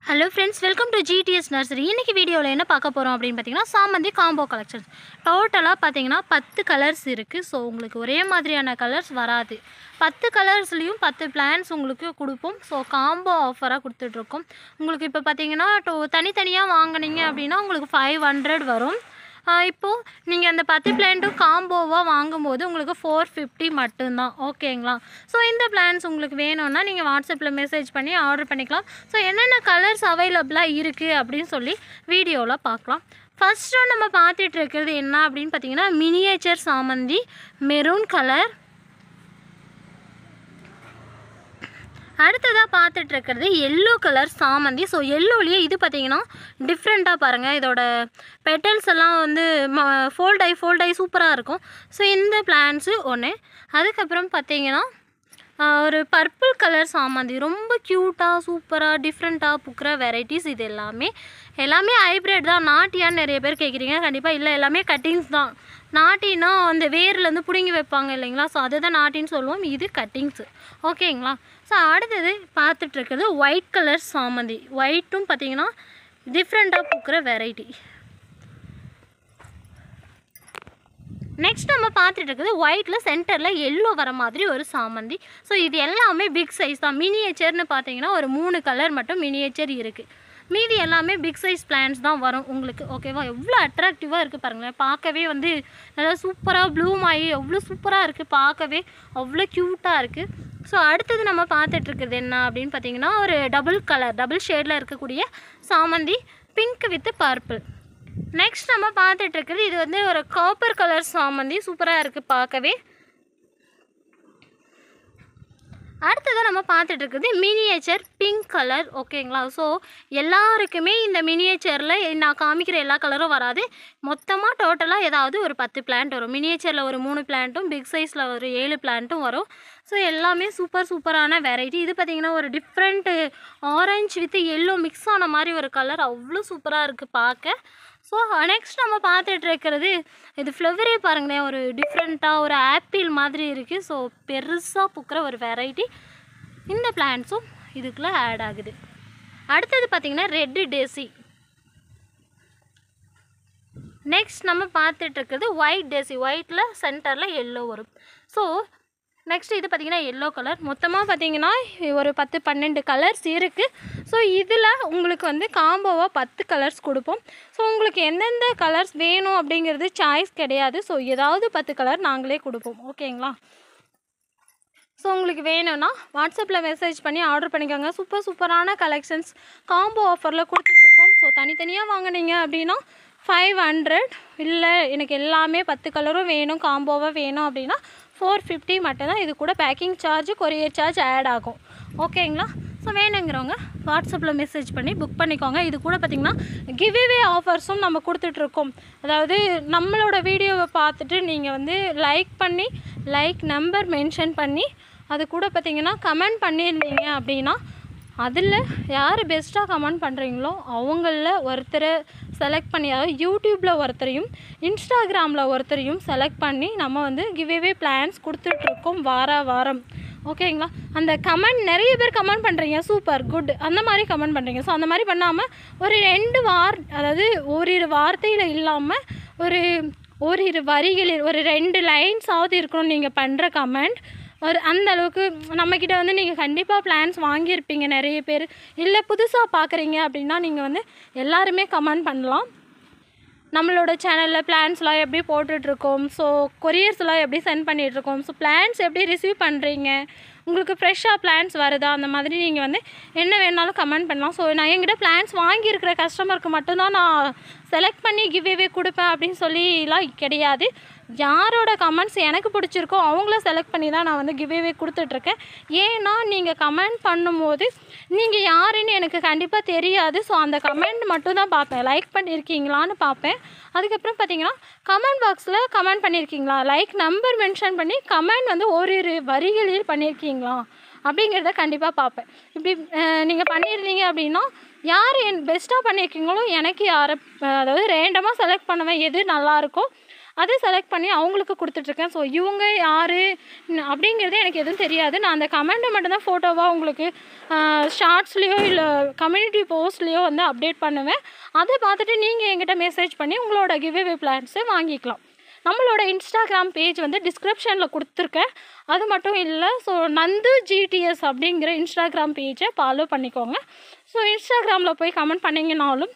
Hello friends, welcome to GTS Nursery. இன்னைக்கு வீடியோல என்ன பார்க்க போறோம் அப்படினு பாத்தீங்கன்னா சாமந்தி காம்போ கலெக்ஷன்ஸ். டோட்டலா பாத்தீங்கன்னா 10 கலர்ஸ் இருக்கு. சோ உங்களுக்கு ஒரே மாதிரியான கலர்ஸ் வராது. 10 கலர்ஸ்லயும் 10 பிளான்ஸ் உங்களுக்கு கொடுப்போம். சோ காம்போ ஆஃபரா கொடுத்துட்டு இருக்கோம். உங்களுக்கு இப்ப பாத்தீங்கன்னா தனித்தனியா வாங்குனீங்க அப்படினா உங்களுக்கு 500 வரும். இப்போ நீங்க அந்த 10 பிளான்ட்டும் காம்போவா வாங்கும்போது உங்களுக்கு 450 மட்டும் தான். ஓகேங்களா? சோ இந்த பிளான்ஸ் உங்களுக்கு வேணும்னா நீங்க வாட்ஸ்அப்ல மெசேஜ் பண்ணி ஆர்டர் பண்ணிக்கலாம். சோ என்னென்ன கலர்ஸ் அவைலபிளா இருக்கு அப்படினு சொல்லி வீடியோல பார்க்கலாம். ஃபர்ஸ்ட் நம்ம பார்த்துட்டு இருக்கிறது என்ன அப்படினு பாத்தீங்கன்னா மினியேச்சர் சாமந்தி மெரூன் கலர். அடுத்ததாக பார்த்துட்டு இருக்கிறது எல்லோ கலர் சாமந்தி. ஸோ எல்லோலேயே இது பார்த்தீங்கன்னா டிஃப்ரெண்ட்டாக பாருங்கள். இதோட பெட்டல்ஸ் எல்லாம் வந்து ஃபோல்டாகி சூப்பராக இருக்கும். ஸோ இந்த பிளான்ஸு ஒன்று. அதுக்கப்புறம் பார்த்தீங்கன்னா ஒரு பர்பிள் கலர் சாமந்தி ரொம்ப க்யூட்டாக சூப்பராக டிஃப்ரெண்ட்டாக பூக்கிற வெரைட்டிஸ். இது எல்லாமே ஹைப்ரிட் தான். நாட்டியான்னு நிறைய பேர் கேட்குறீங்க. கண்டிப்பாக இல்லை, எல்லாமே கட்டிங்ஸ் தான். நாட்டினா அந்த வேர்லேருந்து பிடுங்கி வைப்பாங்க இல்லைங்களா? ஸோ அதை தான் நாட்டின்னு சொல்லுவோம். இது கட்டிங்ஸு. ஓகேங்களா? ஸோ அடுத்தது பார்த்துட்ருக்கிறது ஒயிட் கலர் சாமந்தி. ஒயிட்டும் பார்த்திங்கன்னா டிஃப்ரெண்ட்டாக பூக்கிற வெரைட்டி. நெக்ஸ்ட் நம்ம பார்த்துட்டு இருக்குது ஒயிட்டில் சென்டரில் எல்லோ வர மாதிரி ஒரு சாமந்தி. ஸோ இது எல்லாமே பிக் சைஸ் தான். மினியேச்சர்னு பார்த்தீங்கன்னா ஒரு 3 கலர் மட்டும் மினியேச்சர் இருக்குது. மீதி எல்லாமே பிக் சைஸ் பிளான்ஸ் தான் வரும் உங்களுக்கு. ஓகேவா? எவ்வளோ அட்ராக்டிவாக இருக்குது பாருங்களேன். பார்க்கவே வந்து நல்லா சூப்பராக ப்ளூம் ஆகி எவ்வளோ சூப்பராக இருக்குது. பார்க்கவே அவ்வளோ க்யூட்டாக இருக்குது. ஸோ அடுத்தது நம்ம பார்த்துட்ருக்குறது என்ன அப்படின்னு பார்த்தீங்கன்னா ஒரு டபுள் ஷேடில் இருக்கக்கூடிய சாமந்தி பிங்க் வித் பர்பிள். நெக்ஸ்ட் நம்ம பார்த்துட்ருக்குறது இது வந்து ஒரு காப்பர் கலர் சாமந்தி. சூப்பராக இருக்குது பார்க்கவே. அடுத்ததாக நம்ம பார்த்துட்ருக்குது மினியேச்சர் பிங்க் கலர். ஓகேங்களா? ஸோ எல்லாருக்குமே இந்த மினியேச்சரில் நான் காமிக்கிற எல்லா கலரும் வராது. மொத்தமாக டோட்டலாக ஏதாவது ஒரு 10 பிளான்ட் வரும். மினியேச்சரில் ஒரு 3 பிளான்ட்டும் பிக் சைஸில் ஒரு 7 பிளான்ட்டும் வரும். ஸோ எல்லாமே சூப்பரான வெரைட்டி. இது பார்த்திங்கன்னா ஒரு different orange with yellow mix ஆன மாதிரி ஒரு கலர். அவ்வளோ சூப்பராக இருக்குது பார்க்க. ஸோ நெக்ஸ்ட் நம்ம பார்த்துட்டு இருக்கிறது இது ஃப்ளவரே பாருங்களேன். ஒரு டிஃப்ரெண்ட்டாக ஒரு ஆப்பிள் மாதிரி இருக்குது. ஸோ பெருசாக பூக்கிற ஒரு வெரைட்டி. இந்த பிளான்ட்ஸும் இதுக்குள்ளே ஆட் ஆகுது. அடுத்தது பார்த்திங்கன்னா ரெட்டு டேசி. நெக்ஸ்ட் நம்ம பார்த்துட்டு இருக்கிறது ஒயிட் டேசி. ஒயிட்டில் சென்டரில் எல்லோ வரும். ஸோ நெக்ஸ்ட் இது பார்த்திங்கன்னா எல்லோ கலர். மொத்தமாக பார்த்திங்கன்னா ஒரு 10-12 கலர்ஸ் இருக்குது. ஸோ இதில் உங்களுக்கு வந்து காம்போவாக 10 கலர்ஸ் கொடுப்போம். ஸோ உங்களுக்கு எந்தெந்த கலர்ஸ் வேணும் அப்படிங்கிறது சாய்ஸ் கிடையாது. ஸோ ஏதாவது 10 கலர் நாங்களே கொடுப்போம். ஓகேங்களா? ஸோ உங்களுக்கு வேணும்னா வாட்ஸ்அப்பில் மெசேஜ் பண்ணி ஆர்டர் பண்ணிக்கோங்க. சூப்பரான கலெக்ஷன்ஸ் காம்போ ஆஃபரில் கொடுத்துட்ருக்கோம். ஸோ தனித்தனியாக வாங்கினீங்க அப்படின்னா 500. இல்லை எனக்கு எல்லாமே 10 கலரும் வேணும் காம்போவாக வேணும் அப்படின்னா 450 மட்டும்தான். இது கூட packing charge courier charge add ஆகும். ஓகேங்களா? ஸோ வேணுங்கிறவங்க வாட்ஸ்அப்பில் மெசேஜ் பண்ணி புக் பண்ணிக்கோங்க. இது கூட பார்த்திங்கன்னா கிவ்அவே ஆஃபர்ஸும் நம்ம கொடுத்துட்ருக்கோம். அதாவது நம்மளோட வீடியோவை பார்த்துட்டு நீங்கள் வந்து லைக் நம்பர் மென்ஷன் பண்ணி அது கூட பார்த்திங்கன்னா கமெண்ட் பண்ணியிருந்தீங்க அப்படின்னா அதில் யார் பெஸ்ட்டாக கமெண்ட் பண்ணுறீங்களோ அவங்களில் ஒருத்தரை செலக்ட் பண்ணி, அதாவது யூடியூப்பில் ஒருத்தரையும் இன்ஸ்டாகிராமில் ஒருத்தரையும் செலக்ட் பண்ணி நம்ம வந்து கிவ்அவே பிளான்ஸ் கொடுத்துட்ருக்கோம் வாரம். ஓகேங்களா? அந்த கமெண்ட் நிறைய பேர் கமெண்ட் பண்ணுறீங்க. சூப்பர் குட் அந்த மாதிரி கமெண்ட் பண்ணுறீங்க. ஸோ அந்த மாதிரி பண்ணாமல் ஒரு 2 அதாவது ஓரிரு வார்த்தையில் இல்லாமல் ஓரிரு வரிகளில் ஒரு 2 லைன்ஸாவது இருக்கணும் நீங்கள் பண்ணுற கமெண்ட். ஒரு அந்த அளவுக்கு நம்மக்கிட்ட வந்து நீங்கள் கண்டிப்பாக பிளான்ஸ் வாங்கியிருப்பீங்க நிறைய பேர். இல்லை புதுசாக பார்க்குறீங்க அப்படின்னா நீங்கள் வந்து எல்லாருமே கமெண்ட் பண்ணலாம். நம்மளோட சேனலில் பிளான்ஸ்லாம் எப்படி போட்டுட்ருக்கோம். ஸோ கொரியர்ஸ்லாம் எப்படி சென்ட் பண்ணிகிட்ருக்கோம். ஸோ பிளான்ஸ் எப்படி ரிசீவ் பண்ணுறீங்க, உங்களுக்கு ஃப்ரெஷ்ஷாக பிளான்ஸ் வருதா, அந்த மாதிரி நீங்கள் வந்து என்ன வேணாலும் கமெண்ட் பண்ணலாம். ஸோ நான் என்கிட்ட பிளான்ஸ் வாங்கியிருக்கிற கஸ்டமருக்கு மட்டும்தான் நான் செலக்ட் பண்ணி கிவ்அவே கொடுப்பேன் அப்படின்னு சொல்லிலாம் கிடையாது. யாரோட கமெண்ட்ஸ் எனக்கு பிடிச்சிருக்கோ அவங்கள செலக்ட் பண்ணி தான் நான் வந்து கிவ்அவே கொடுத்துட்ருக்கேன். ஏன்னா நீங்கள் கமெண்ட் பண்ணும்போது நீங்கள் யாருன்னு எனக்கு கண்டிப்பாக தெரியாது. ஸோ அந்த கமெண்ட் மட்டும் தான் பார்ப்பேன். லைக் பண்ணியிருக்கீங்களான்னு பார்ப்பேன். அதுக்கப்புறம் பார்த்திங்கன்னா கமெண்ட் பாக்ஸில் கமெண்ட் பண்ணியிருக்கீங்களா, லைக் நம்பர் மென்ஷன் பண்ணி கமெண்ட் வந்து ஓரிரு வரிகளில் பண்ணியிருக்கீங்களா அப்படிங்கிறத கண்டிப்பாக பார்ப்பேன். இப்படி நீங்கள் பண்ணியிருந்தீங்க அப்படின்னா யார் பெஸ்ட்டாக பண்ணியிருக்கீங்களோ எனக்கு அதாவது ரேண்டமாக செலக்ட் பண்ணுவேன் எது நல்லாயிருக்கோ அதை செலக்ட் பண்ணி அவங்களுக்கு கொடுத்துட்ருக்கேன். ஸோ இவங்க யார் அப்படிங்கிறது எனக்கு எதுவும் தெரியாது. நான் அந்த கமெண்ட்டை மட்டும்தான் ஃபோட்டோவாக உங்களுக்கு ஷார்ட்ஸ்லேயோ இல்லை கம்யூனிட்டி போஸ்ட்லேயோ வந்து அப்டேட் பண்ணுவேன். அதை பார்த்துட்டு நீங்கள் என்கிட்ட மெசேஜ் பண்ணி உங்களோட கிவ்அவே பிளான்ஸை வாங்கிக்கலாம். நம்மளோட இன்ஸ்டாகிராம் பேஜ் வந்து டிஸ்கிரிப்ஷனில் கொடுத்துருக்கேன். அது மட்டும் இல்லை, ஸோ நந்து ஜிடிஎஸ் அப்படிங்கிற இன்ஸ்டாகிராம் பேஜை ஃபாலோ பண்ணிக்கோங்க. ஸோ இன்ஸ்டாகிராமில் போய் கமெண்ட் பண்ணிங்கனாலும்,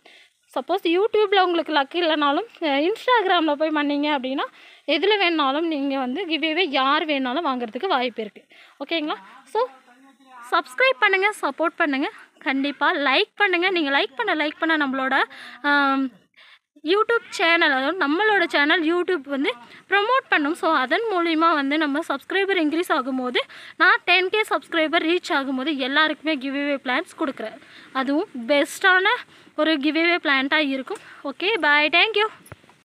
சப்போஸ் யூடியூப்பில் உங்களுக்கு லக் இல்லைனாலும் இன்ஸ்டாகிராமில் போய் பண்ணிங்க அப்படின்னா எதில் வேணாலும் நீங்கள் வந்து கிவ்அவே யார் வேணாலும் வாங்குறதுக்கு வாய்ப்பு இருக்குது. ஓகேங்களா? ஸோ சப்ஸ்கிரைப் பண்ணுங்கள், சப்போர்ட் பண்ணுங்கள், கண்டிப்பாக லைக் பண்ணுங்கள். நீங்கள் லைக் பண்ண நம்மளோட யூடியூப் சேனல், அதாவது நம்மளோட சேனல் யூடியூப் வந்து ப்ரமோட் பண்ணும். ஸோ அதன் மூலிமா வந்து நம்ம சப்ஸ்கிரைபர் இன்க்ரீஸ் ஆகும்போது, நான் 10K சப்ஸ்கிரைபர் ரீச் ஆகும்போது எல்லாருக்குமே கிவ்அவே பிளான்ஸ் கொடுக்குறேன். அதுவும் பெஸ்ட்டான ஒரு கிவ்அவே பிளான்ட்டாக இருக்கும். ஓகே, பாய், தேங்க்யூ.